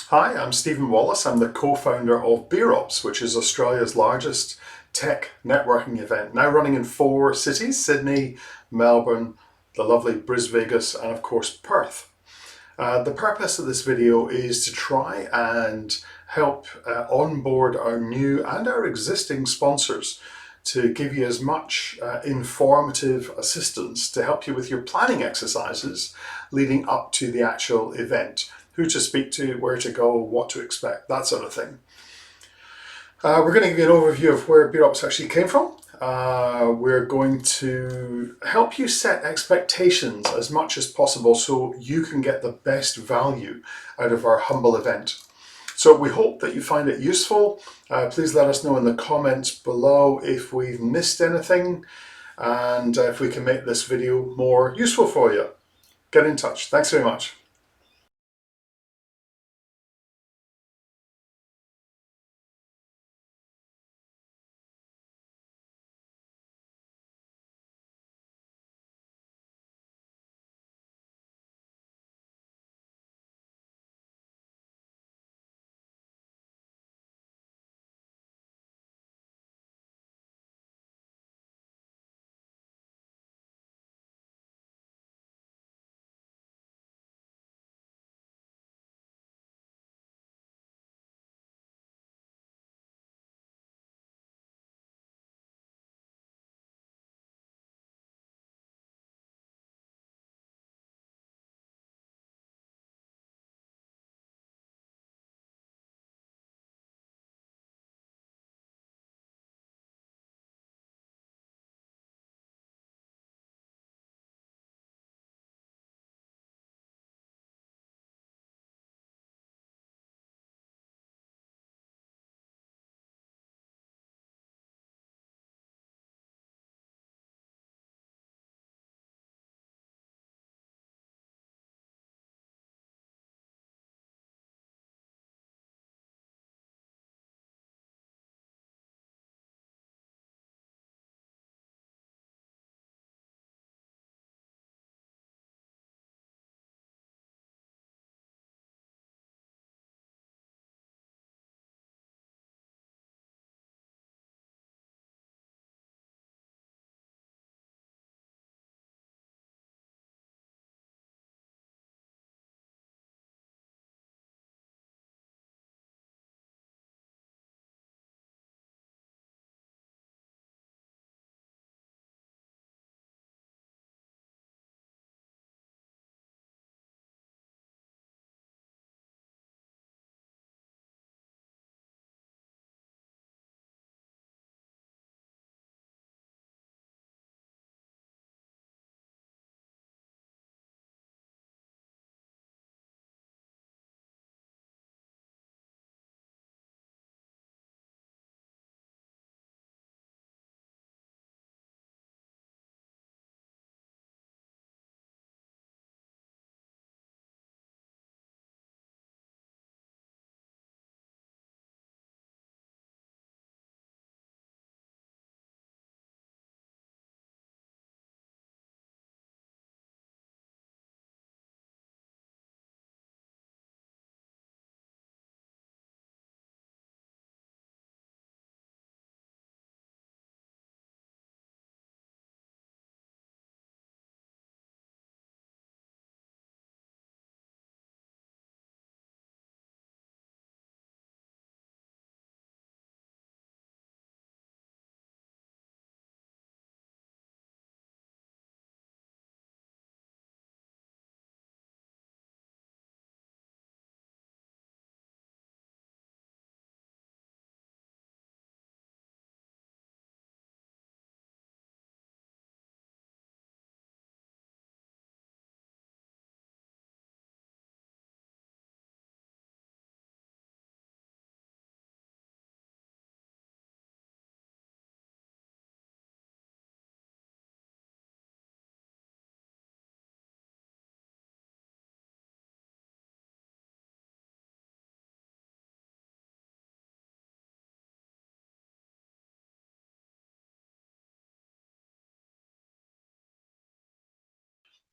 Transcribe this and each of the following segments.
Hi, I'm Stephen Wallace. I'm the co-founder of Beerops, which is Australia's largest tech networking event, now running in 4 cities: Sydney, Melbourne, the lovely Vegas, and of course Perth. The purpose of this video is to try and help onboard our new and our existing sponsors to give you as much informative assistance to help you with your planning exercises leading up to the actual event. Who to speak to, where to go, what to expect, that sort of thing. We're going to give you an overview of where Beerops actually came from. We're going to help you set expectations as much as possible so you can get the best value out of our humble event. So we hope that you find it useful. Please let us know in the comments below if we've missed anything and if we can make this video more useful for you. Get in touch. Thanks very much.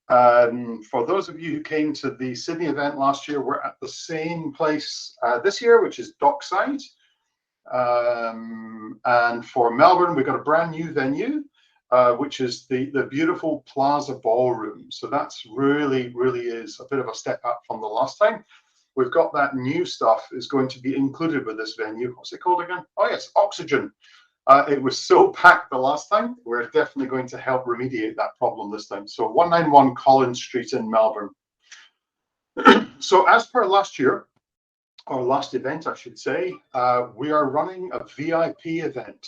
For those of you who came to the Sydney event last year, we're at the same place this year, which is Dockside. And for Melbourne, we've got a brand new venue, which is the beautiful Plaza Ballroom. So that's really is a bit of a step up from the last time. We've got that new stuff is going to be included with this venue. What's it called again? Oh yes, Oxygen. It was so packed the last time. We're definitely going to help remediate that problem this time. So 191 Collins Street in Melbourne. So as per last year, or last event, I should say, we are running a VIP event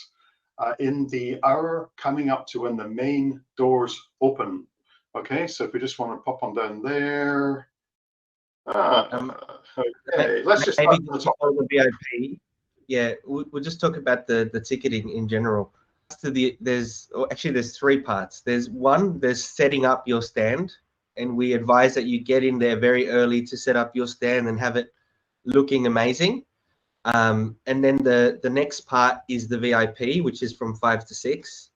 in the hour coming up to when the main doors open. Okay, so if we just want to pop on down there. Okay, let's just start from the top. The VIP. Yeah, we'll just talk about the ticketing in general. There's 3 parts. There's setting up your stand, and we advise that you get in there very early to set up your stand and have it looking amazing. And then the next part is the VIP, which is from 5 to 6.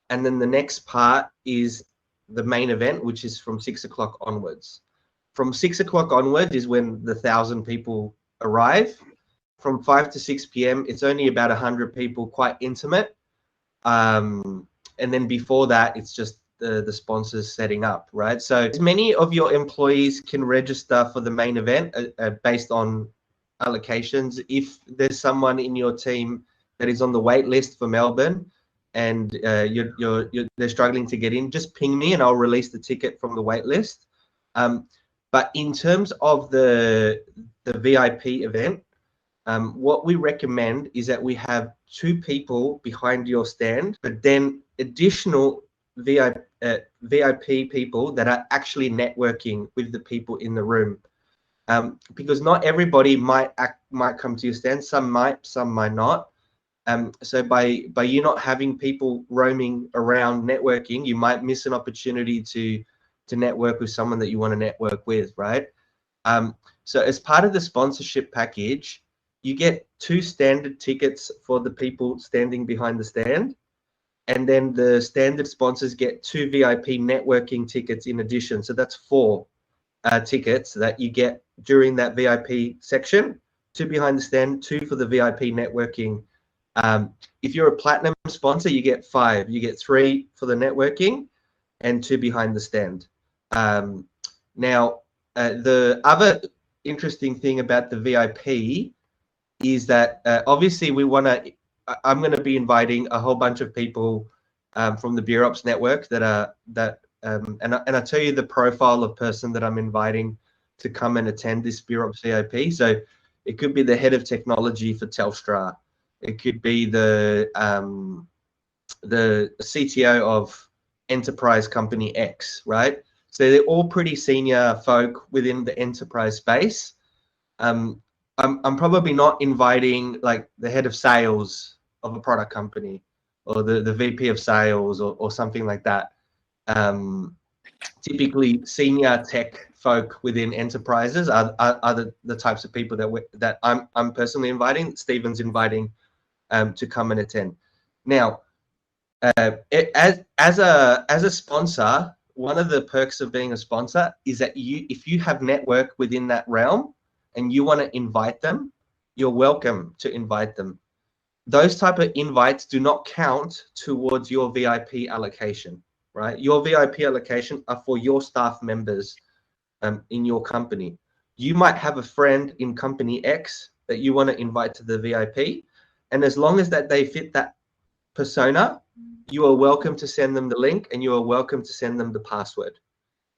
And then the next part is the main event, which is from 6 o'clock onwards. From 6 o'clock onwards is when the 1,000 people arrive. From 5 to 6 p.m., it's only about 100 people, quite intimate. And then before that, it's just the sponsors setting up, right? So as many of your employees can register for the main event based on allocations. If there's someone in your team that is on the wait list for Melbourne and they're struggling to get in, just ping me and I'll release the ticket from the wait list. But in terms of the VIP event, what we recommend is that we have 2 people behind your stand, but then additional VIP people that are actually networking with the people in the room. Because not everybody might come to your stand. Some might, some might not. So by you not having people roaming around networking, you might miss an opportunity to network with someone that you want to network with, right? So as part of the sponsorship package, you get 2 standard tickets for the people standing behind the stand. And then the standard sponsors get 2 VIP networking tickets in addition. So that's 4 tickets that you get during that VIP section. 2 behind the stand, 2 for the VIP networking. If you're a platinum sponsor, you get 5. You get 3 for the networking and 2 behind the stand. Now, the other interesting thing about the VIP is that obviously I'm going to be inviting a whole bunch of people from the Beerops network and I'll tell you the profile of person that I'm inviting to come and attend this Beerops VIP. So it could be the head of technology for Telstra. It could be the CTO of enterprise company X, right? So they're all pretty senior folk within the enterprise space. I'm probably not inviting like the head of sales of a product company or the VP of sales or something like that. Typically, senior tech folk within enterprises are the types of people that I'm personally inviting. Stephen's inviting to come and attend. Now, as a sponsor, one of the perks of being a sponsor is that if you have network within that realm and you want to invite them, you're welcome to invite them. Those type of invites do not count towards your VIP allocation, right? Your VIP allocation are for your staff members in your company. You might have a friend in company X that you want to invite to the VIP, and as long as that they fit that persona, you are welcome to send them the link and you are welcome to send them the password.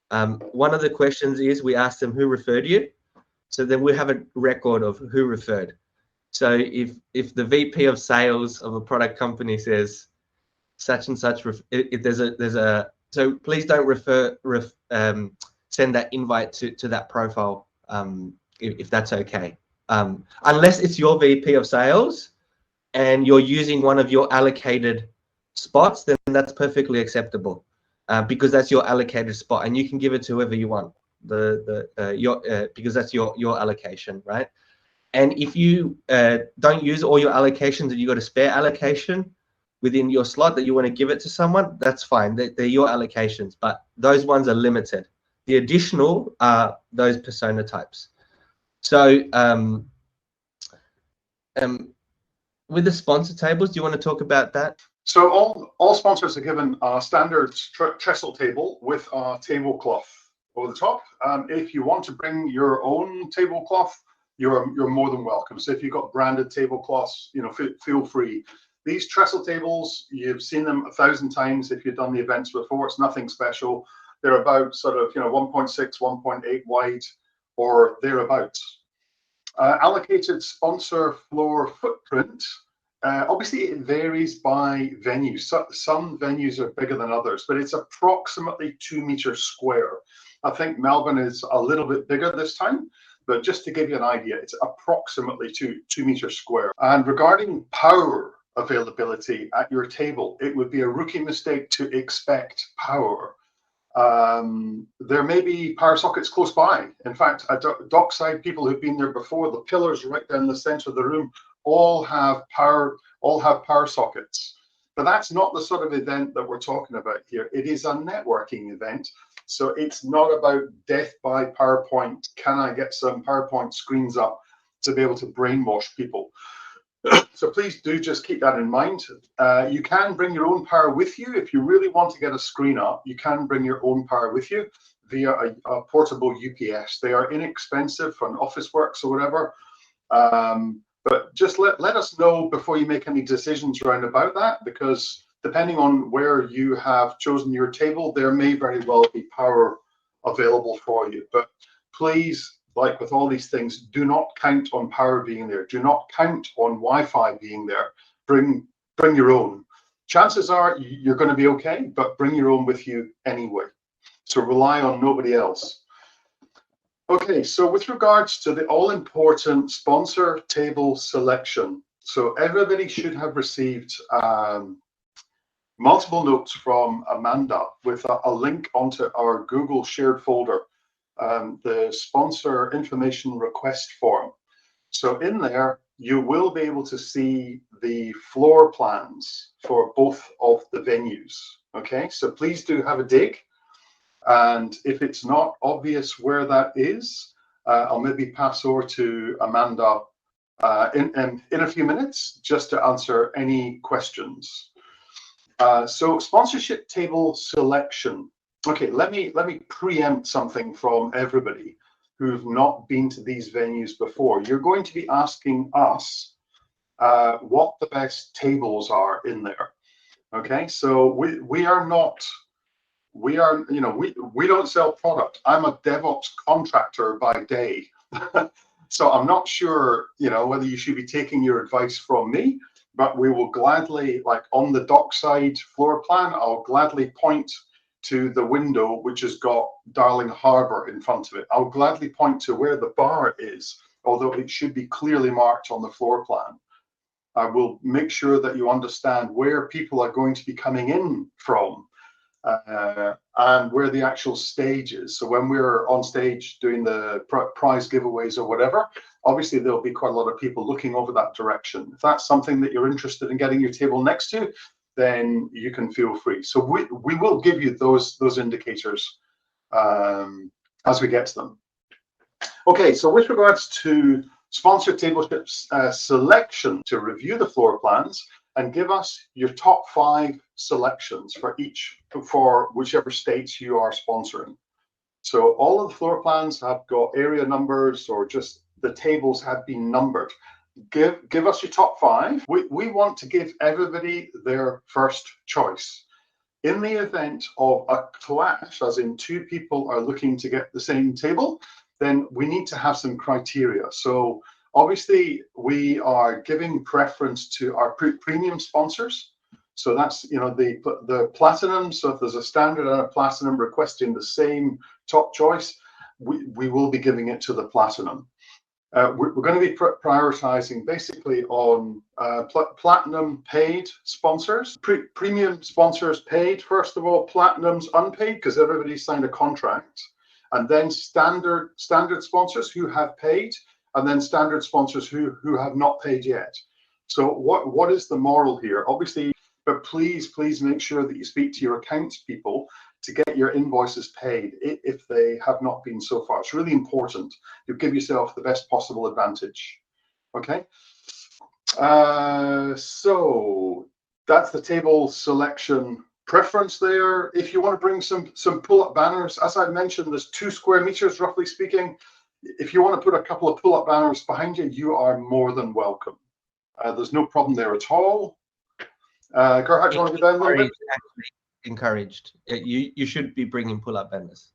One of the questions is we ask them who referred you. So then we have a record of who referred. So if the VP of sales of a product company says such and such, so please don't send that invite to that profile if that's okay. Unless it's your VP of sales and you're using one of your allocated spots, then that's perfectly acceptable because that's your allocated spot and you can give it to whoever you want. Because that's your allocation, right? And if you don't use all your allocations and you got a spare allocation, within your slot that you want to give it to someone, that's fine. They're your allocations, but those ones are limited. The additional are those persona types. So with the sponsor tables, do you want to talk about that? So all sponsors are given a standard trestle table with a tablecloth over the top. If you want to bring your own tablecloth, you're more than welcome. So if you've got branded tablecloths, feel free. These trestle tables, you've seen them 1,000 times if you've done the events before. It's nothing special. They're about sort of 1.6, 1.8 wide or thereabouts. Allocated sponsor floor footprint. Obviously, it varies by venue. Some venues are bigger than others, but it's approximately 2 meters square. I think Melbourne is a little bit bigger this time, but just to give you an idea, it's approximately 2 meters square. And regarding power availability at your table, it would be a rookie mistake to expect power. There may be power sockets close by. In fact, dockside people who've been there before, the pillars right down the center of the room all have power sockets. But that's not the sort of event that we're talking about here. It is a networking event. So it's not about death by PowerPoint. Can I get some PowerPoint screens up to be able to brainwash people? So please do just keep that in mind. You can bring your own power with you. If you really want to get a screen up, you can bring your own power with you via a portable UPS. They are inexpensive on Officeworks or whatever. But just let us know before you make any decisions around about that, because depending on where you have chosen your table, there may very well be power available for you. But please, like with all these things, do not count on power being there. Do not count on Wi-Fi being there. Bring your own. Chances are you're going to be okay, but bring your own with you anyway. So rely on nobody else. Okay, so with regards to the all-important sponsor table selection, so everybody should have received multiple notes from Amanda with a link onto our Google shared folder, the sponsor information request form. So in there, you will be able to see the floor plans for both of the venues. Okay, so please do have a dig. And if it's not obvious where that is, I'll maybe pass over to Amanda in a few minutes just to answer any questions. So sponsorship table selection. Okay, let me preempt something from everybody who've not been to these venues before. You're going to be asking us what the best tables are in there. Okay, so we don't sell product. I'm a DevOps contractor by day. So I'm not sure, whether you should be taking your advice from me, but we will gladly, like on the dockside floor plan, I'll gladly point to the window which has got Darling Harbour in front of it. I'll gladly point to where the bar is, although it should be clearly marked on the floor plan. I will make sure that you understand where people are going to be coming in from. And where the actual stage is. So when we're on stage doing the prize giveaways or whatever, obviously there'll be quite a lot of people looking over that direction. If that's something that you're interested in getting your table next to, then you can feel free. So we will give you those indicators as we get to them. Okay, so with regards to sponsor table selection, to review the floor plans and give us your top 5 selections for whichever states you are sponsoring. So all of the floor plans have got area numbers, or just the tables have been numbered. Give us your top 5. We want to give everybody their first choice. In the event of a clash, as in 2 people are looking to get the same table, then we need to have some criteria. So obviously, we are giving preference to our premium sponsors. So that's the platinum. So if there's a standard and a platinum requesting the same top choice, we will be giving it to the platinum. We're going to be prioritizing basically on platinum paid sponsors, premium sponsors paid first of all, platinums unpaid because everybody signed a contract, and then standard sponsors who have paid, and then standard sponsors who have not paid yet. So what is the moral here? Obviously, but please make sure that you speak to your accounts people to get your invoices paid if they have not been so far. It's really important. You'll give yourself the best possible advantage. Okay. So that's the table selection preference there. If you want to bring some pull-up banners, as I mentioned, there's 2 square meters, roughly speaking. If you want to put a couple of pull-up banners behind you, you are more than welcome. There's no problem there at all. Gerhard, do you want to go down a little bit? Encouraged. You should be bringing pull-up banners.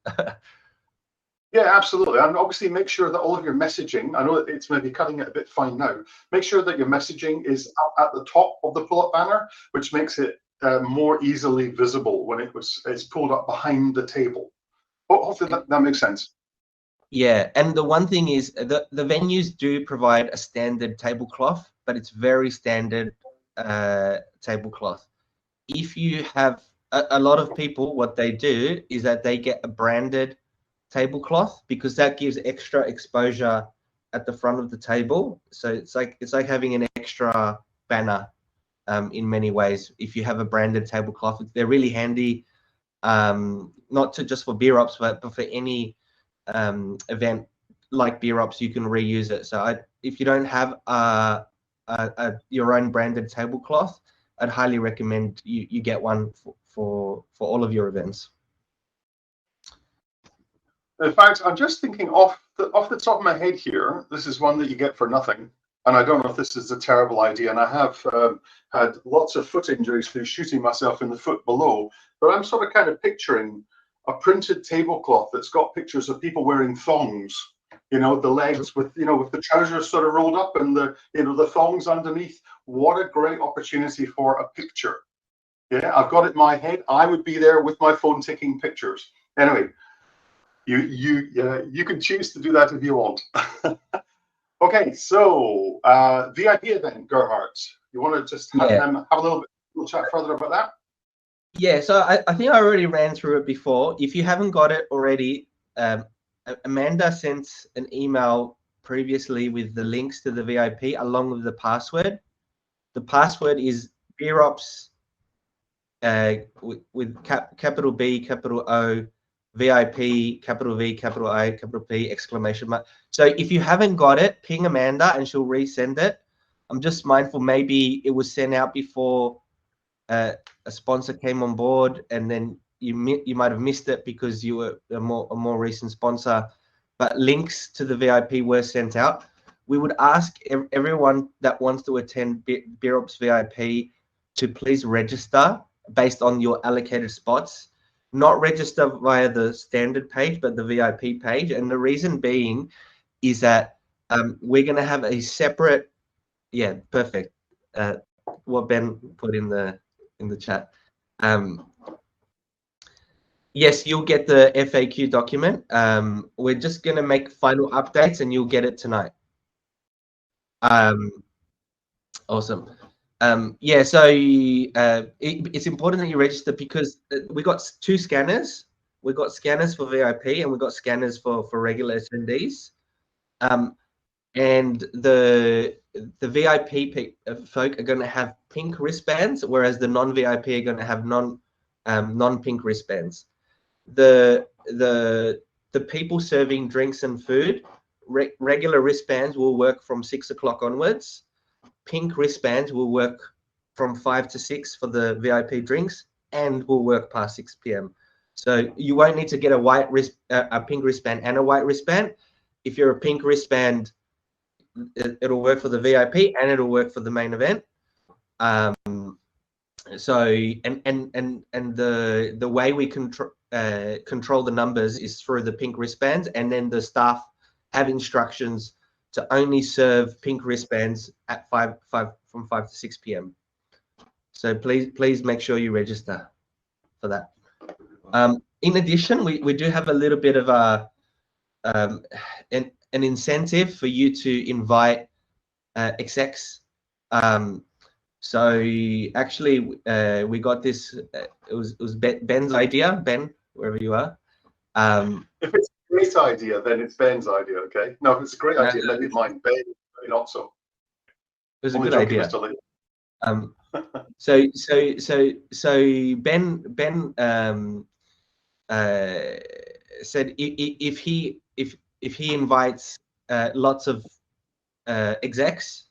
Yeah, absolutely. And obviously make sure that all of your messaging, I know it's maybe cutting it a bit fine now, make sure that your messaging is at the top of the pull-up banner, which makes it more easily visible when it's pulled up behind the table. Hopefully that makes sense. Yeah, and the one thing is the venues do provide a standard tablecloth, but it's very standard tablecloth. If you have a lot of people, what they do is that they get a branded tablecloth because that gives extra exposure at the front of the table. So it's like having an extra banner in many ways. If you have a branded tablecloth, they're really handy, not just for Beerops, but for any event like Beerops, you can reuse it. So if you don't have your own branded tablecloth, I'd highly recommend you get one for all of your events. In fact, I'm just thinking off the top of my head here, this is one that you get for nothing. And I don't know if this is a terrible idea. And I have had lots of foot injuries through shooting myself in the foot below. But I'm sort of kind of picturing a printed tablecloth that's got pictures of people wearing thongs. You know, the legs with the trousers sort of rolled up and the thongs underneath. What a great opportunity for a picture. Yeah, I've got it in my head. I would be there with my phone taking pictures. Anyway, you can choose to do that if you want. Okay, so VIP event, Gerhard. You want to just have a little chat further about that? Yeah, so I think I already ran through it before. If you haven't got it already, Amanda sent an email previously with the links to the VIP along with the password. The password is Beerops with capital B, capital O, VIP, capital V, capital I, capital P, exclamation mark. So if you haven't got it, ping Amanda and she'll resend it. I'm just mindful maybe it was sent out before a sponsor came on board, and then you might have missed it because you were a more recent sponsor. But links to the VIP were sent out. We would ask everyone that wants to attend Beerops VIP to please register based on your allocated spots. Not register via the standard page, but the VIP page. And the reason being is that we're going to have a separate, perfect. What Ben put in the chat. Yes, you'll get the FAQ document. We're just going to make final updates and you'll get it tonight. Awesome. Yeah, so it's important that you register because we got 2 scanners. We've got scanners for VIP and we've got scanners for regular attendees. And the VIP folk are going to have pink wristbands, whereas the non-VIP are going to have non-pink wristbands. The people serving drinks and food, regular wristbands will work from 6 o'clock onwards. Pink wristbands will work from 5 to 6 for the VIP drinks and will work past 6 p.m. So you won't need to get a pink wristband and a white wristband. If you're a pink wristband, it'll work for the VIP and it'll work for the main event. So the way we control the numbers is through the pink wristbands, and then the staff have instructions to only serve pink wristbands at from 5 to 6 p.m. So please make sure you register for that. In addition, we do have a little bit of an incentive for you to invite execs. So actually, we got this. It was Ben's idea. Ben, wherever you are. If it's a great idea, then it's Ben's idea. Okay. No, if it's a great idea, maybe it's mine. Ben, maybe not so. It was a good idea. Um, so Ben uh, said if he invites lots of execs,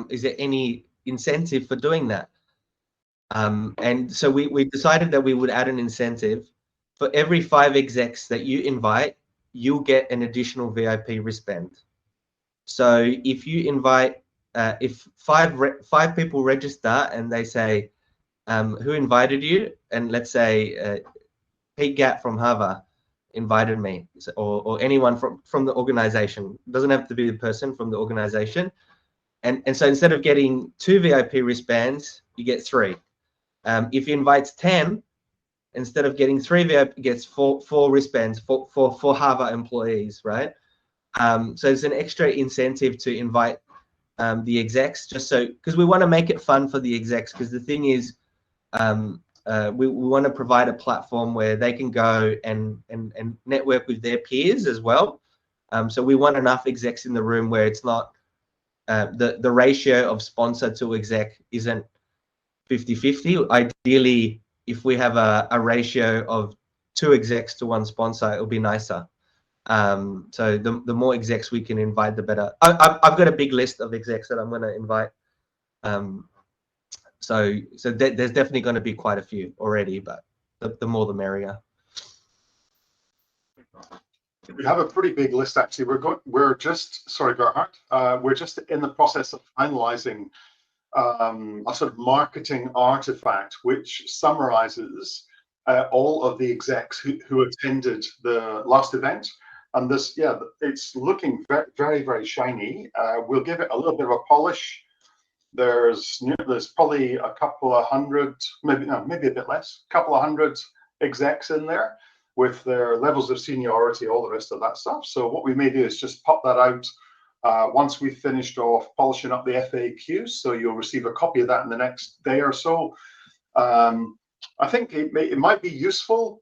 is there any incentive for doing that? And so we decided that we would add an incentive. For every 5 execs that you invite, you'll get an additional VIP wristband. So if you invite, if five people register and they say, who invited you? And let's say Pete Gatt from Harvard invited me, or anyone from the organization. It doesn't have to be the person from the organization. And so instead of getting 2 VIP wristbands, you get 3. If he invites 10, instead of getting 3 VIP, gets four wristbands for Harvard employees, right? So it's an extra incentive to invite the execs, just so, because we want to make it fun for the execs. Because the thing is, we want to provide a platform where they can go and network with their peers as well. So we want enough execs in the room where it's not the ratio of sponsor to exec isn't 50-50. Ideally, if we have a ratio of 2 execs to 1 sponsor, it'll be nicer. So the more execs we can invite, the better. I've got a big list of execs that I'm going to invite. So there's definitely going to be quite a few already, but the more the merrier. We have a pretty big list, actually. We're just, sorry, Gerhard, we're just in the process of finalizing a sort of marketing artifact which summarizes all of the execs who attended the last event. And this, yeah, it's looking very, very, very shiny. We'll give it a little bit of a polish. There's probably a couple of hundred, maybe a bit less, a couple of hundred execs in there with their levels of seniority, all the rest of that stuff. So what we may do is just pop that out once we've finished off polishing up the FAQs. So you'll receive a copy of that in the next day or so. I think it might be useful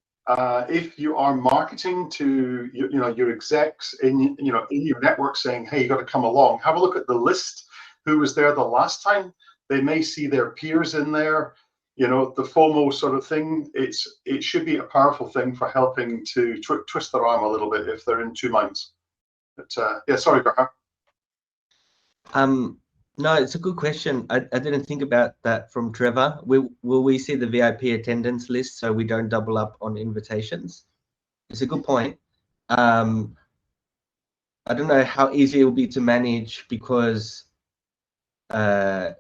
if you are marketing to your execs in your network, saying, hey, you got to come along. Have a look at the list who was there the last time. They may see their peers in there. The FOMO sort of thing. It should be a powerful thing for helping to twist their arm a little bit if they're in 2 minds. But yeah, sorry, Gerhard. No, it's a good question. I didn't think about that from Trevor. Will we see the VIP attendance list so we don't double up on invitations? It's a good point. I don't know how easy it will be to manage, because it's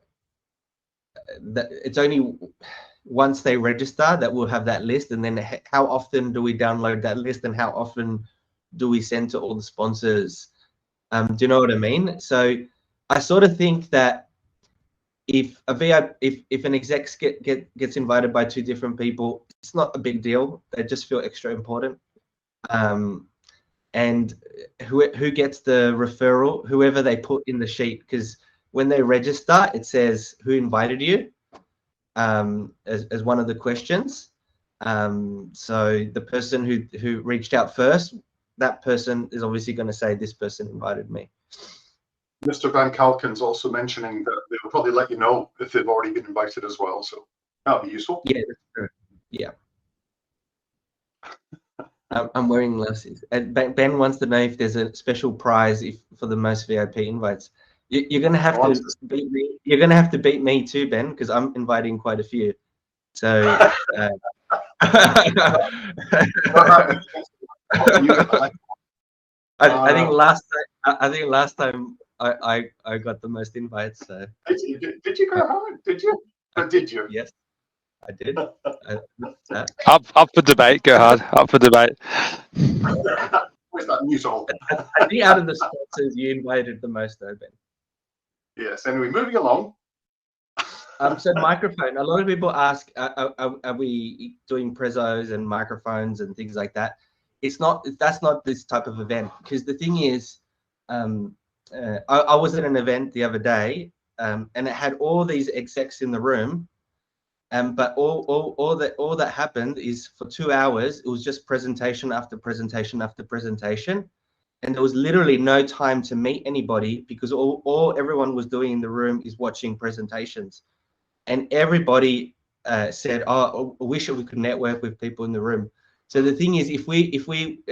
only once they register that we'll have that list, and then how often do we download that list, and how often do we send to all the sponsors? Do you know what I mean? So I sort of think that if an exec gets invited by 2 different people, it's not a big deal. They just feel extra important. And who gets the referral? Whoever they put in the sheet, because when they register, it says who invited you as one of the questions. So the person who reached out first, that person is obviously going to say, this person invited me. Mr. Van Kalken's also mentioning that they'll probably let you know if they've already been invited as well. So that'll be useful. Yeah, that's true. Yeah. I'm wearing glasses. And Ben wants to know if there's a special prize for the most VIP invites. You're gonna have to beat me. You're gonna have to beat me too, Ben, because I'm inviting quite a few. So I think last time I got the most invites. So did you go home? Did you? Did you? Yes, I did. Up for debate, Gerhard. Up for debate. Where's that news all? I think out of the sponsors, you invited the most, though, Ben. Yes. Anyway, moving along. So microphone. A lot of people ask, are we doing prezos and microphones and things like that? It's not. That's not this type of event, because the thing is, I was at an event the other day, and it had all these execs in the room, but all that happened is for 2 hours, it was just presentation after presentation after presentation, and there was literally no time to meet anybody, because all everyone was doing in the room is watching presentations. and everybody said, "Oh, I wish we could network with people in the room." So the thing is, if we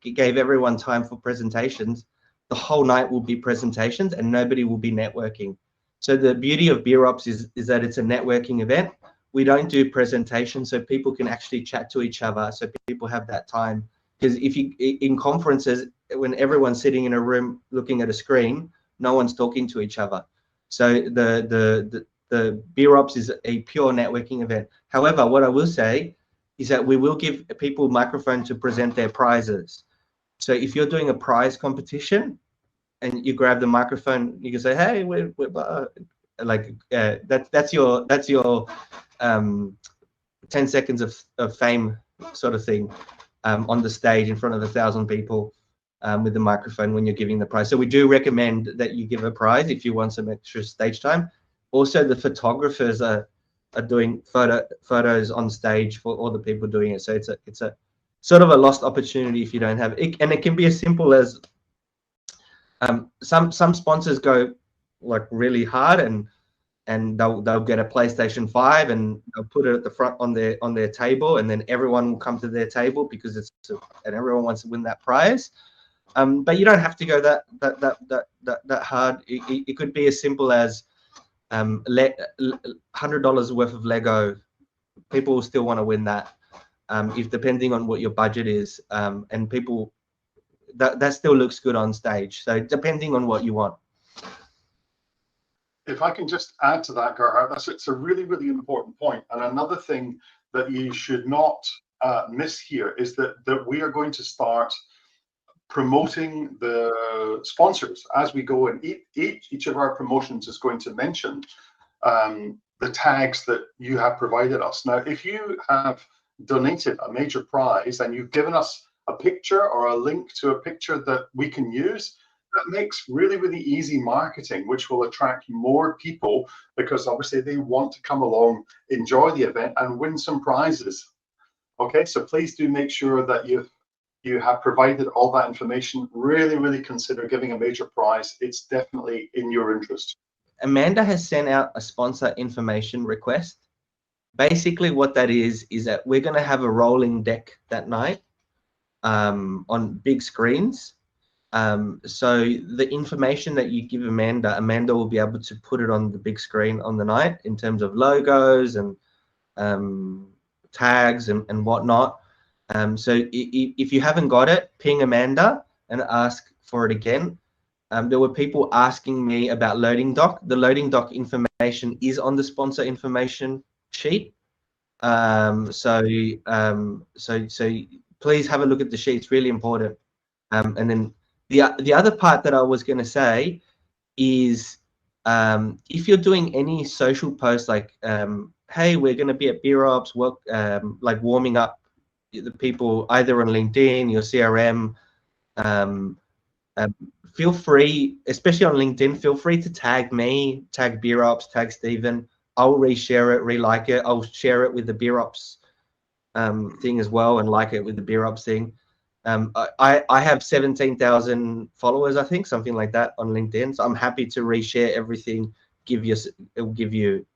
gave everyone time for presentations, the whole night will be presentations and nobody will be networking. So the beauty of Beerops is that it's a networking event. We don't do presentations, so people can actually chat to each other. So people have that time. Because if you in conferences, when everyone's sitting in a room looking at a screen, no one's talking to each other. So the Beerops is a pure networking event. However, what I will say is that we will give people microphone to present their prizes. So if you're doing a prize competition and you grab the microphone, you can say, "Hey, we're that's your 10 seconds of fame sort of thing on the stage in front of 1,000 people with the microphone when you're giving the prize." So we do recommend that you give a prize if you want some extra stage time. Also, the photographers are doing photos on stage for all the people doing it. So it's a sort of a lost opportunity if you don't have it. And it can be as simple as some sponsors go like really hard and they'll get a PlayStation 5 and they'll put it at the front on their table, and then everyone will come to their table because and everyone wants to win that prize. But you don't have to go that hard. It could be as simple as $100 worth of Lego. People will still want to win that, if depending on what your budget is, and people that still looks good on stage. So depending on what you want. If I can just add to that, Gerhard, it's a really, really important point. And another thing that you should not miss here is that we are going to start promoting the sponsors as we go, and each of our promotions is going to mention the tags that you have provided us. Now, if you have donated a major prize and you've given us a picture or a link to a picture that we can use, that makes really, really easy marketing, which will attract more people because obviously they want to come along, enjoy the event, and win some prizes. Okay, so please do make sure that you have provided all that information. Really, really consider giving a major prize. It's definitely in your interest. Amanda has sent out a sponsor information request. Basically, what that is that we're going to have a rolling deck that night on big screens. So the information that you give Amanda will be able to put it on the big screen on the night in terms of logos and tags and whatnot. So if you haven't got it, ping Amanda and ask for it again. There were people asking me about loading dock. The loading dock information is on the sponsor information sheet. So please have a look at the sheet. It's really important. And then the other part that I was going to say is if you're doing any social posts like, hey, we're going to be at Beerops, like warming up the people either on LinkedIn, your CRM, feel free, especially on LinkedIn, feel free to tag me, tag Beerops, tag Stephen. I'll reshare it, re-like it. I'll share it with the Beerops thing as well and like it with the Beerops thing. I have 17,000 followers, I think, something like that on LinkedIn. So I'm happy to reshare everything. It'll give you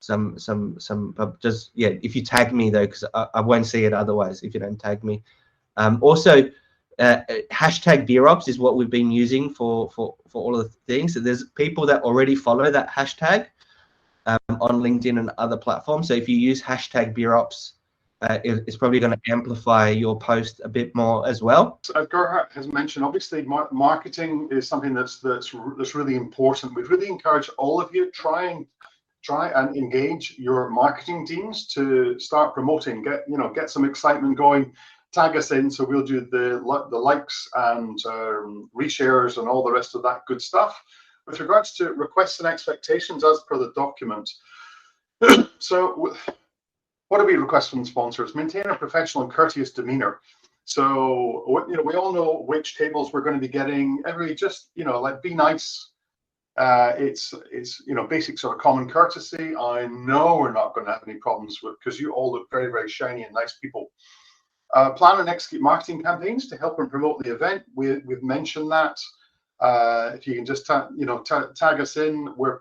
some just, yeah, if you tag me though, because I won't see it otherwise if you don't tag me. Also, hashtag Beerops is what we've been using for all of the things. So there's people that already follow that hashtag on LinkedIn and other platforms. So if you use hashtag Beerops, it's probably going to amplify your post a bit more as well. As Gerhard has mentioned, obviously marketing is something that's really important. We'd really encourage all of you try and engage your marketing teams to start promoting. Get some excitement going. Tag us in, so we'll do the likes and reshares and all the rest of that good stuff. With regards to requests and expectations, as per the document, so what do we request from sponsors? Maintain a professional and courteous demeanor. So we all know which tables we're going to be getting. Just like be nice. It's basic sort of common courtesy. I know we're not going to have any problems with, because you all look very, very shiny and nice people. Plan and execute marketing campaigns to help and promote the event. We've mentioned that. If you can just tag us in, we're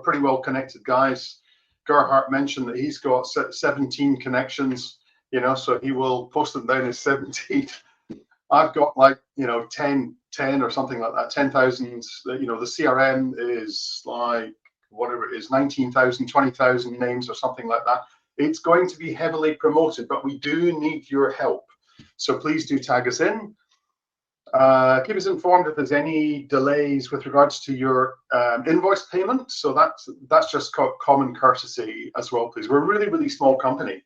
pretty well connected guys. Gerhard mentioned that he's got 17 connections, you know, so he will post them down as 17. I've got like, you know, 10 or something like that, 10,000. You know, the CRM is like, whatever it is, 19,000, 20,000 names or something like that. It's going to be heavily promoted, but we do need your help. So please do tag us in. Keep us informed if there's any delays with regards to your invoice payment. So that's just common courtesy as well, please. We're a really, really small company.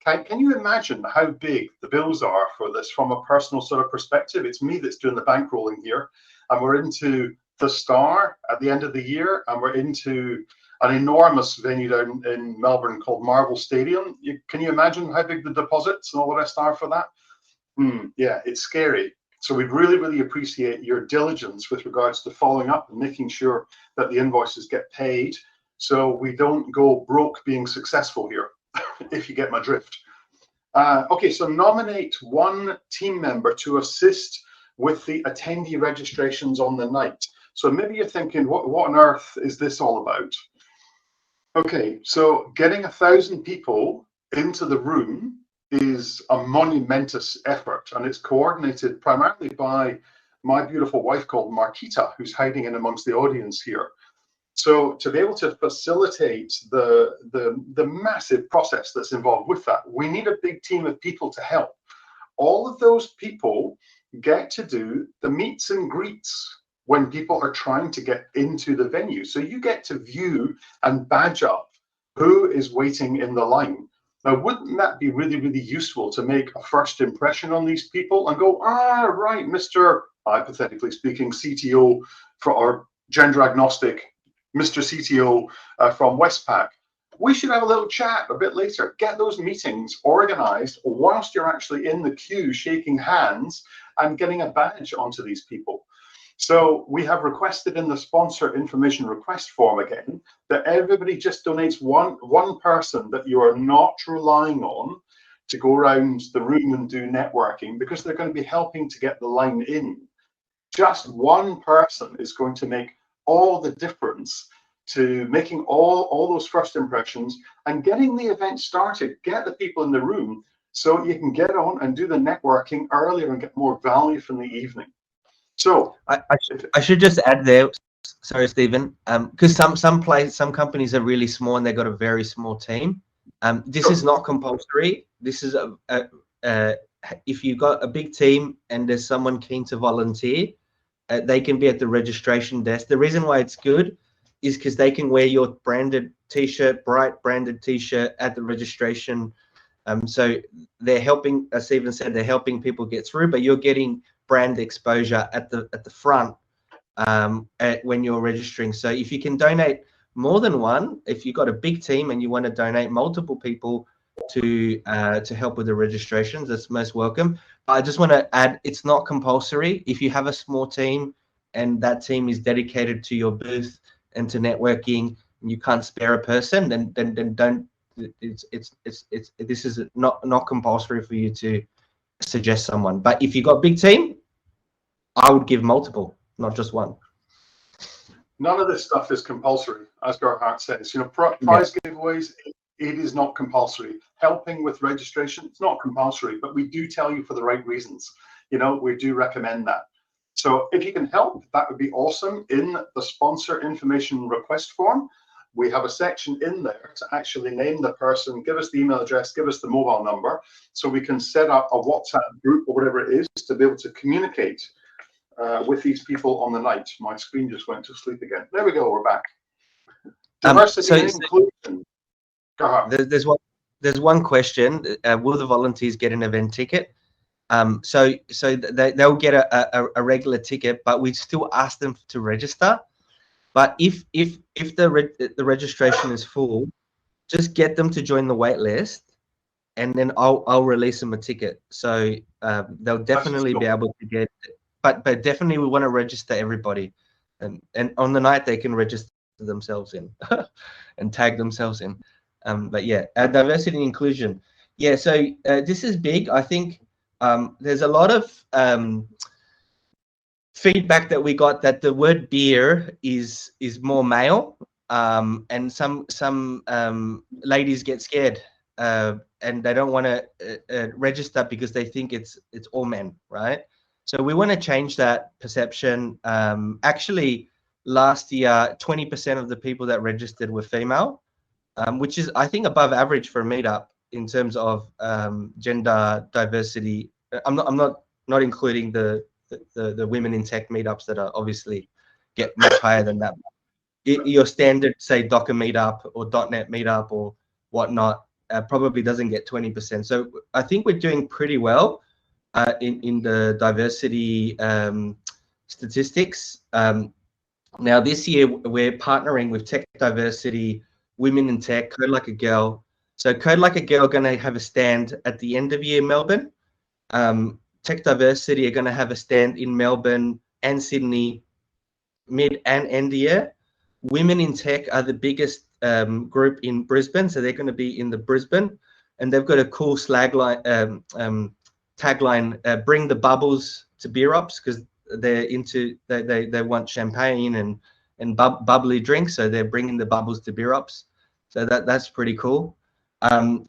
Can you imagine how big the bills are for this from a personal sort of perspective? It's me that's doing the bankrolling here, and we're into the Star at the end of the year, and we're into an enormous venue down in Melbourne called Marvel Stadium. Can you imagine how big the deposits and all the rest are for that? Yeah, it's scary. So we'd really, really appreciate your diligence with regards to following up and making sure that the invoices get paid, so we don't go broke being successful here, if you get my drift. Okay, so nominate one team member to assist with the attendee registrations on the night. So maybe you're thinking, what on earth is this all about? Okay, so getting 1,000 people into the room is a monumentous effort, and it's coordinated primarily by my beautiful wife called Marquita, who's hiding in amongst the audience here. So to be able to facilitate the massive process that's involved with that, we need a big team of people to help. All of those people get to do the meets and greets when people are trying to get into the venue. So you get to view and badge up who is waiting in the line. Now, wouldn't that be really, really useful to make a first impression on these people and go, right, Mr. hypothetically speaking, CTO for our gender agnostic, Mr. CTO from Westpac. We should have a little chat a bit later. Get those meetings organized whilst you're actually in the queue, shaking hands and getting a badge onto these people. So we have requested in the sponsor information request form again that everybody just donates one person that you are not relying on to go around the room and do networking, because they're going to be helping to get the line in. Just one person is going to make all the difference to making all those first impressions and getting the event started. Get the people in the room so you can get on and do the networking earlier and get more value from the evening. So I should just add there, sorry, Stephen, because some companies are really small and they've got a very small team. This is not compulsory. This is if you've got a big team and there's someone keen to volunteer, they can be at the registration desk. The reason why it's good is because they can wear your branded T-shirt, bright branded T-shirt at the registration. So they're helping, as Stephen said, they're helping people get through, but you're getting brand exposure at the front when you're registering. So if you can donate more than one, if you've got a big team and you want to donate multiple people to help with the registrations, that's most welcome. I just want to add, it's not compulsory. If you have a small team and that team is dedicated to your booth and to networking, and you can't spare a person, then don't. This is not compulsory for you to suggest someone. But if you've got a big team, I would give multiple, not just one. None of this stuff is compulsory, as Gerhard says. You know, prize giveaways, it is not compulsory. Helping with registration, it's not compulsory, but we do tell you for the right reasons. You know, we do recommend that. So if you can help, that would be awesome. In the sponsor information request form, we have a section in there to actually name the person, give us the email address, give us the mobile number, so we can set up a WhatsApp group or whatever it is to be able to communicate with these people on the night. My screen just went to sleep again. There we go, we're back. Diversity and inclusion. There's one question. Will the volunteers get an event ticket? So they'll get a regular ticket, but we still ask them to register. But if the registration is full, just get them to join the wait list, and then I'll release them a ticket. So they'll definitely be able to get it. But definitely we want to register everybody, and on the night they can register themselves in and tag themselves in. But yeah, diversity and inclusion. Yeah, so this is big. I think there's a lot of feedback that we got that the word beer is more male. and some ladies get scared and they don't want to register because they think it's all men, right? So we want to change that perception. Actually, last year, 20% of the people that registered were female, which is, I think, above average for a meetup in terms of gender diversity. I'm not including the women in tech meetups that are obviously get much higher than that. Your standard, say, Docker meetup or .NET meetup or whatnot, probably doesn't get 20%. So I think we're doing pretty well in the diversity statistics. Now this year we're partnering with Tech Diversity, Women in Tech, Code Like a Girl. So Code Like a Girl are going to have a stand at the end of year Melbourne. Tech Diversity are going to have a stand in Melbourne and Sydney mid and end year. Women in Tech are the biggest group in Brisbane, so they're going to be in the Brisbane, and they've got a cool tagline: "Bring the bubbles to Beerops," because they're into they want champagne and bubbly drinks, so they're bringing the bubbles to Beerops. So that's pretty cool. And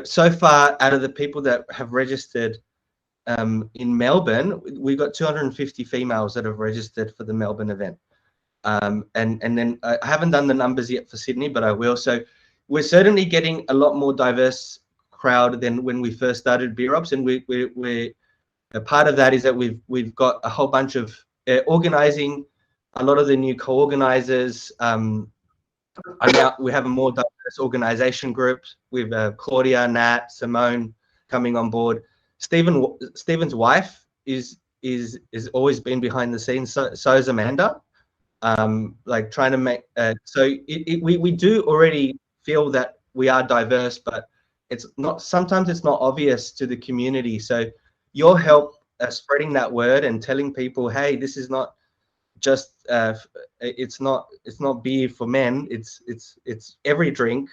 so far, out of the people that have registered in Melbourne, we've got 250 females that have registered for the Melbourne event. And then I haven't done the numbers yet for Sydney, but I will. So we're certainly getting a lot more diverse crowd than when we first started Beerops, and we're a part of that is that we've got a whole bunch of organizing. A lot of the new co-organizers we have a more diverse organization group with Claudia, Nat, Simone coming on board. Stephen's wife is always been behind the scenes. So is Amanda. Like trying to make we do already feel that we are diverse, but sometimes it's not obvious to the community. So your help spreading that word and telling people, hey, this is not just it's not beer for men, it's every drink,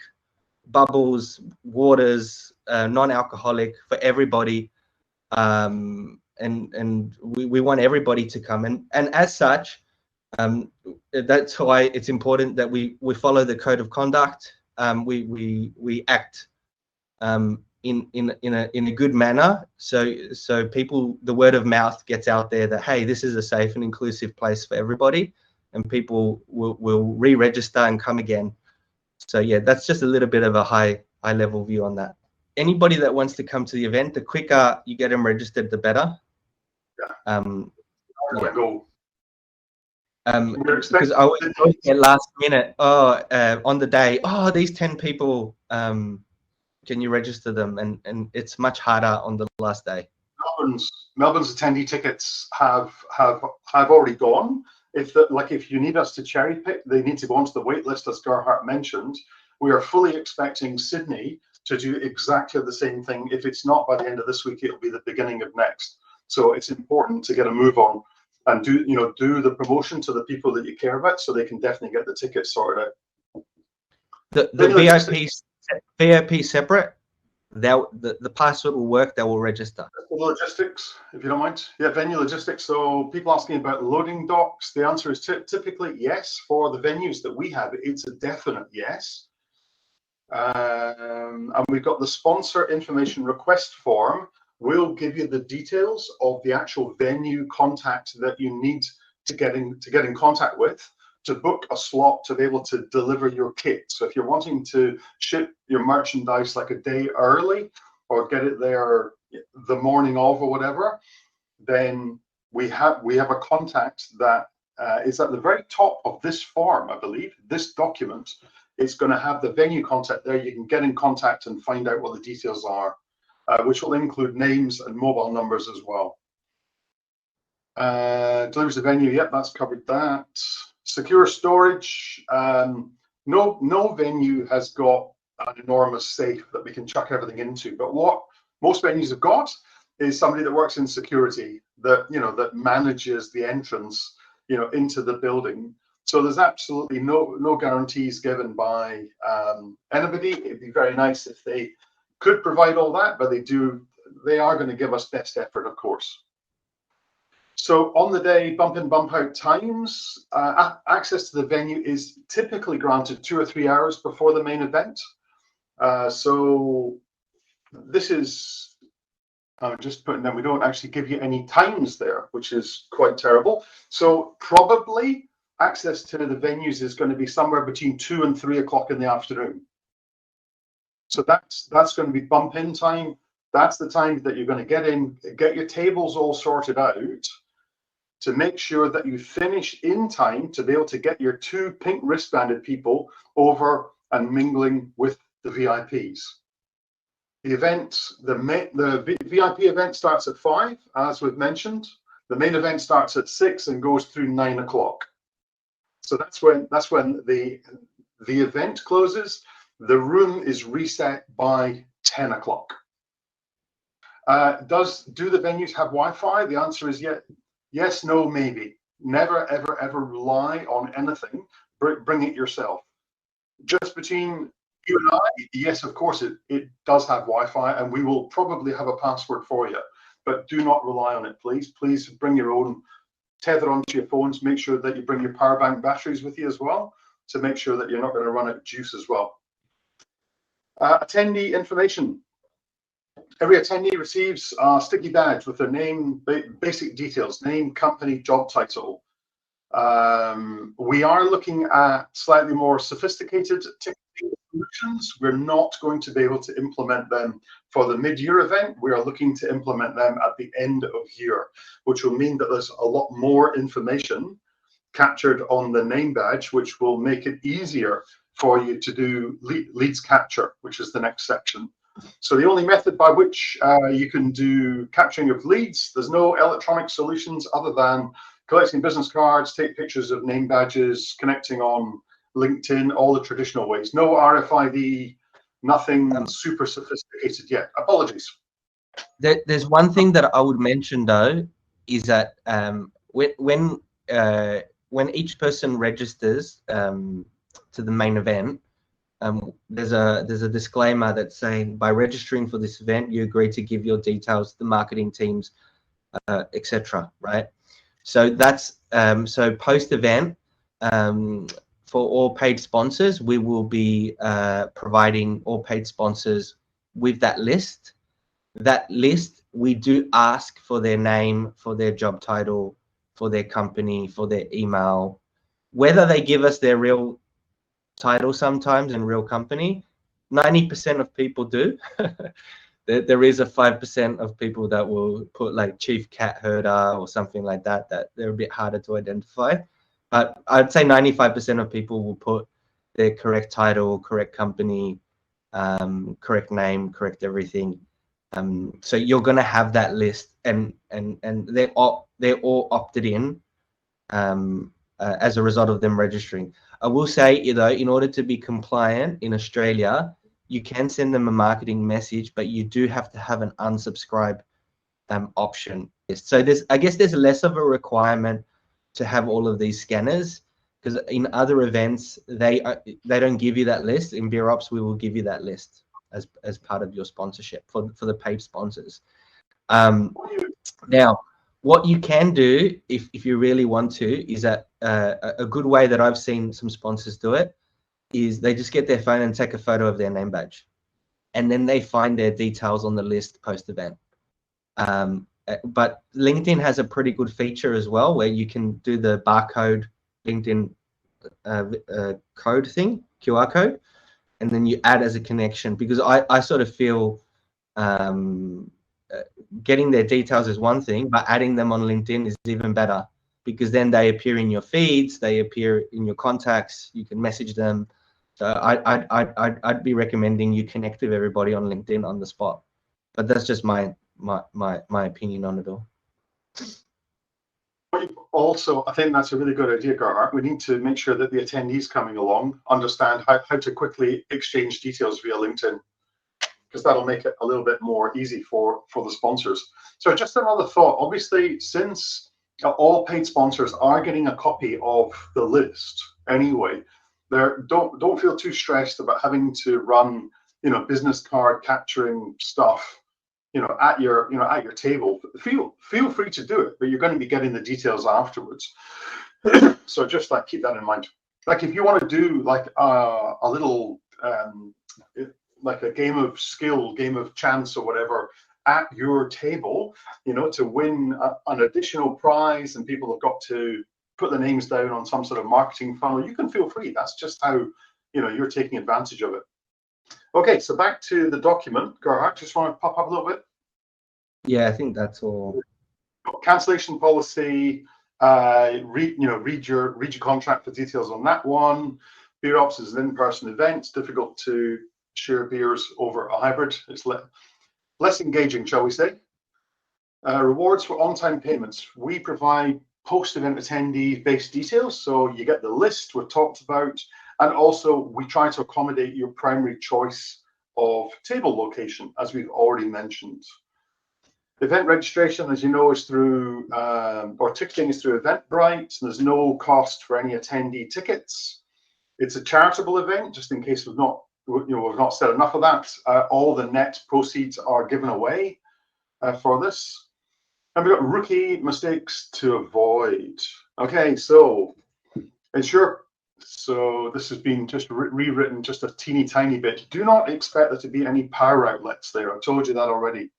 bubbles, waters, non-alcoholic for everybody, and we want everybody to come, and as such, that's why it's important that we follow the code of conduct. We act in a good manner, so people, the word of mouth gets out there that, hey, this is a safe and inclusive place for everybody, and people will re-register and come again. So yeah, that's just a little bit of a high level view on that. Anybody that wants to come to the event, the quicker you get them registered, the better. Yeah. Yeah. Because I always get last minute, on the day, these 10 people, can you register them? And it's much harder on the last day. Melbourne's attendee tickets have already gone. If you need us to cherry pick, they need to go onto the wait list, as Gerhard mentioned. We are fully expecting Sydney to do exactly the same thing. If it's not by the end of this week, it'll be the beginning of next. So it's important to get a move on and do the promotion to the people that you care about, so they can definitely get the tickets sorted out. The VIP separate. The password will work. They will register. Logistics, if you don't mind. Yeah, venue logistics. So people asking about loading docks. The answer is typically yes. For the venues that we have, it's a definite yes. And we've got the sponsor information request form. We'll give you the details of the actual venue contact that you need to get in contact with to book a slot to be able to deliver your kit. So if you're wanting to ship your merchandise like a day early or get it there the morning of or whatever, then we have a contact that is at the very top of this form, I believe, this document. It's going to have the venue contact there. You can get in contact and find out what the details are, which will include names and mobile numbers as well. Delivers the venue, yep, that's covered that. Secure storage, no venue has got an enormous safe that we can chuck everything into, but what most venues have got is somebody that works in security that manages the entrance into the building. So there's absolutely no guarantees given by anybody. It'd be very nice if they could provide all that, but they are going to give us best effort, of course. So on the day, bump in, bump out times, access to the venue is typically granted 2 or 3 hours before the main event. So this is, I'm just putting down, we don't actually give you any times there, which is quite terrible. So probably access to the venues is going to be somewhere between 2 and 3 o'clock in the afternoon. So that's going to be bump in time. That's the time that you're going to get in, get your tables all sorted out to make sure that you finish in time to be able to get your 2 pink wristbanded people over and mingling with the VIPs. The event, the VIP event starts at 5, as we've mentioned. The main event starts at 6 and goes through 9 o'clock. So that's when the event closes. The room is reset by 10 o'clock. Do the venues have Wi-Fi? The answer is yes, no, maybe. Never, ever, ever rely on anything. Bring it yourself. Just between you and I, yes, of course, it does have Wi-Fi, and we will probably have a password for you. But do not rely on it, please. Please bring your own, tether onto your phones. Make sure that you bring your power bank batteries with you as well, to make sure that you're not going to run out of juice as well. Attendee information. Every attendee receives a sticky badge with their name, basic details, name, company, job title. We are looking at slightly more sophisticated ticketing solutions. We're not going to be able to implement them for the mid-year event. We are looking to implement them at the end of year, which will mean that there's a lot more information captured on the name badge, which will make it easier for you to do leads capture, which is the next section. So the only method by which you can do capturing of leads, there's no electronic solutions other than collecting business cards, take pictures of name badges, connecting on LinkedIn, all the traditional ways. No RFID, nothing super sophisticated yet. Apologies. There's one thing that I would mention though, is that when each person registers to the main event, there's a disclaimer that's saying, by registering for this event, you agree to give your details to the marketing teams, etc. Right? So that's so post event, for all paid sponsors, we will be providing all paid sponsors with that list. That list, we do ask for their name, for their job title, for their company, for their email. Whether they give us their real title sometimes and real company, 90% of people do. There is a 5% of people that will put like chief cat herder or something like that, that they're a bit harder to identify. But I'd say 95% of people will put their correct title, correct company, correct name, correct everything. So you're going to have that list, and they're all opted in as a result of them registering. I will say, you know, in order to be compliant in Australia, you can send them a marketing message, but you do have to have an unsubscribe option. So I guess there's less of a requirement to have all of these scanners, because in other events they don't give you that list. In Beerops, we will give you that list as part of your sponsorship for the paid sponsors. Now, what you can do if you really want to is that a good way that I've seen some sponsors do it is they just get their phone and take a photo of their name badge, and then they find their details on the list post event. But LinkedIn has a pretty good feature as well, where you can do the barcode LinkedIn code thing, QR code, and then you add as a connection, because I sort of feel getting their details is one thing, but adding them on LinkedIn is even better, because then they appear in your feeds, they appear in your contacts, you can message them. So I'd be recommending you connect with everybody on LinkedIn on the spot. But that's just my opinion on it all. Also, I think that's a really good idea, Gerhard. We need to make sure that the attendees coming along understand how to quickly exchange details via LinkedIn, because that'll make it a little bit more easy for the sponsors. So just another thought, obviously, since all paid sponsors are getting a copy of the list anyway, don't feel too stressed about having to run, you know, business card capturing stuff at your table, feel free to do it, but you're going to be getting the details afterwards. So just like keep that in mind. Like if you want to do like a little like a game of skill, game of chance or whatever at your table, to win an additional prize, and people have got to put their names down on some sort of marketing funnel, you can feel free. That's just how you're taking advantage of it. Okay, so back to the document. Gerhard, just want to pop up a little bit. Yeah, I think that's all. Cancellation policy. Read your contract for details on that one. Beerops is an in-person event. It's difficult to share beers over a hybrid. It's less engaging, shall we say. Rewards for on-time payments. We provide post-event attendee-based details, so you get the list we've talked about, and also we try to accommodate your primary choice of table location, as we've already mentioned. Event registration, as you know, is through, or ticketing is through Eventbrite. There's no cost for any attendee tickets. It's a charitable event, just in case we've not said enough of that. All the net proceeds are given away for this. And we've got rookie mistakes to avoid. Okay, so ensure. So this has been just rewritten just a teeny tiny bit. Do not expect there to be any power outlets there. I told you that already.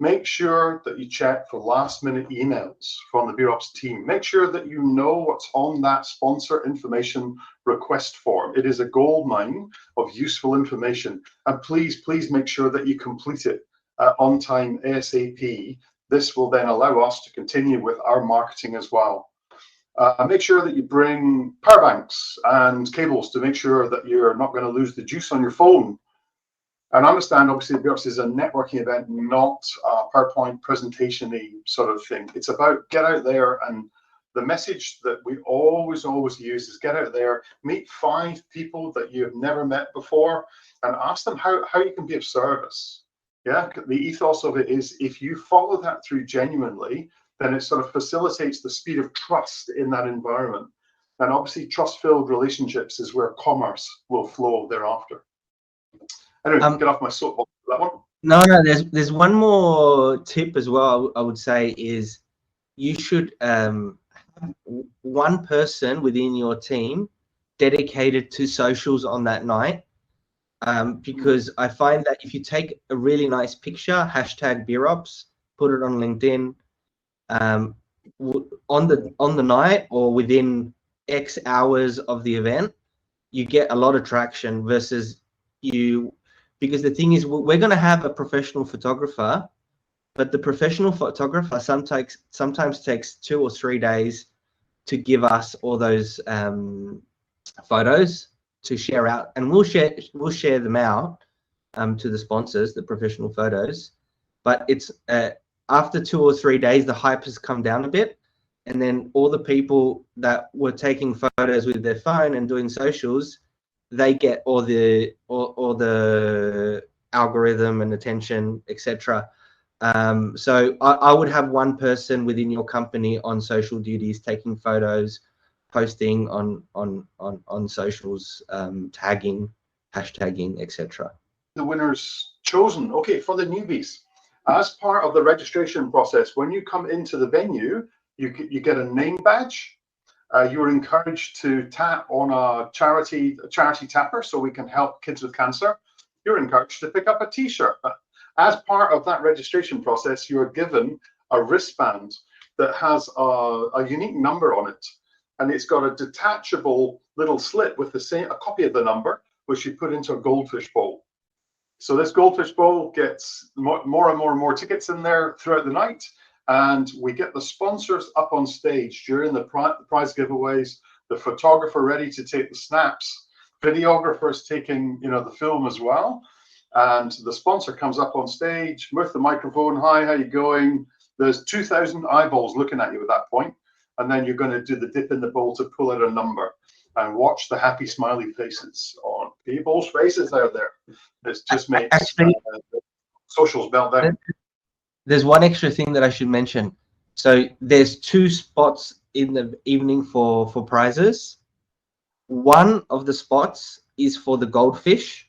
Make sure that you check for last-minute emails from the Beerops team. Make sure that you know what's on that sponsor information request form. It is a goldmine of useful information. And please make sure that you complete it on time, ASAP. This will then allow us to continue with our marketing as well. Make sure that you bring power banks and cables to make sure that you're not going to lose the juice on your phone. And understand, obviously, Beerops is a networking event, not a PowerPoint presentation-y sort of thing. It's about get out there, and the message that we always use is get out there, meet 5 people that you've never met before, and ask them how you can be of service. Yeah, the ethos of it is if you follow that through genuinely, then it sort of facilitates the speed of trust in that environment. And obviously, trust-filled relationships is where commerce will flow thereafter. Anyway, get off my soapbox for that one. No, there's one more tip as well. I would say is you should have one person within your team dedicated to socials on that night, because I find that if you take a really nice picture, hashtag Beerops, put it on LinkedIn, on the night or within X hours of the event, you get a lot of traction versus because the thing is, we're going to have a professional photographer, but the professional photographer sometimes takes 2 or 3 days to give us all those photos to share out, and we'll share them out to the sponsors, the professional photos. But it's after 2 or 3 days, the hype has come down a bit, and then all the people that were taking photos with their phone and doing socials, they get all the algorithm and attention, etc. So I would have one person within your company on social duties, taking photos, posting on socials, tagging, hashtagging, etc. The winners chosen. Okay, for the newbies, as part of the registration process, when you come into the venue, you get a name badge. You are encouraged to tap on a charity tapper so we can help kids with cancer. You're encouraged to pick up a t-shirt. As part of that registration process, you're given a wristband that has a unique number on it, and it's got a detachable little slit with a copy of the number, which you put into a goldfish bowl. So this goldfish bowl gets more and more tickets in there throughout the night. And we get the sponsors up on stage during the prize giveaways, the photographer ready to take the snaps, videographers taking the film as well, and the sponsor comes up on stage with the microphone. Hi, how you going? There's 2,000 eyeballs looking at you at that point, and then you're going to do the dip in the bowl to pull out a number and watch the happy smiley faces on people's faces out there. This just makes socials melt down. There's one extra thing that I should mention. So there's 2 spots in the evening for prizes. One of the spots is for the goldfish.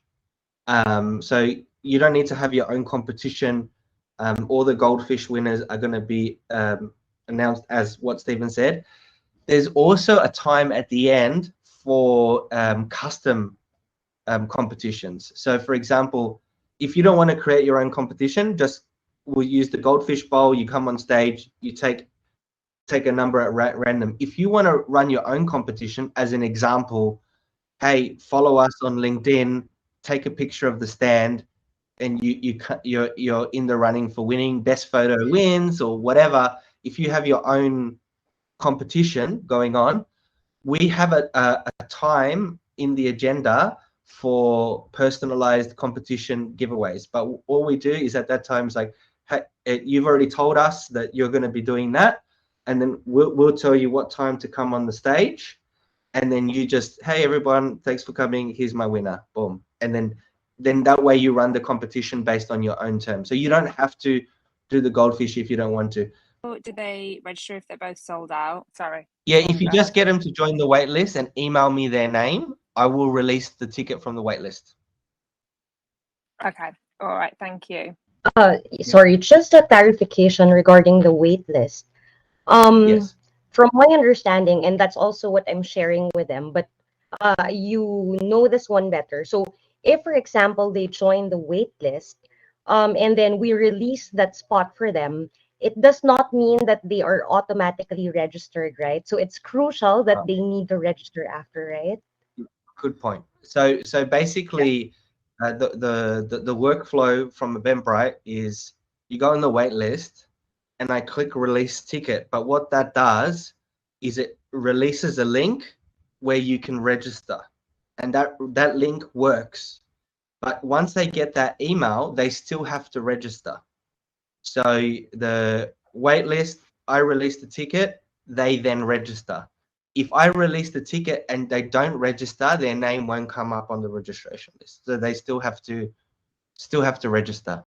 So you don't need to have your own competition All the goldfish winners are going to be announced as what Stephen said. There's also a time at the end for custom competitions. So, for example, if you don't want to create your own competition, we'll use the goldfish bowl. You come on stage, you take a number at random. If you want to run your own competition, as an example, hey, follow us on LinkedIn, take a picture of the stand, and you're in the running for winning, best photo wins or whatever. If you have your own competition going on, we have a time in the agenda for personalized competition giveaways. But all we do is at that time is like, hey, you've already told us that you're going to be doing that, and then we'll tell you what time to come on the stage, and then you just, hey everyone, thanks for coming, here's my winner, boom. And then that way you run the competition based on your own terms. So you don't have to do the goldfish if you don't want to. Do they register if they're both sold out? Sorry. Yeah, if you just get them to join the wait list and email me their name, I will release the ticket from the wait list. Okay. All right. Thank you. Sorry, just a clarification regarding the wait list. Yes. From my understanding, and that's also what I'm sharing with them, but you know this one better. So if, for example, they join the wait list, and then we release that spot for them, it does not mean that they are automatically registered, right? So it's crucial that they need to register after, right? Good point. So basically, the workflow from Eventbrite is you go on the wait list, and I click release ticket. But what that does is it releases a link where you can register, and that link works. But once they get that email, they still have to register. So the wait list, I release the ticket, they then register. If I release the ticket and they don't register, their name won't come up on the registration list. So they still have to register.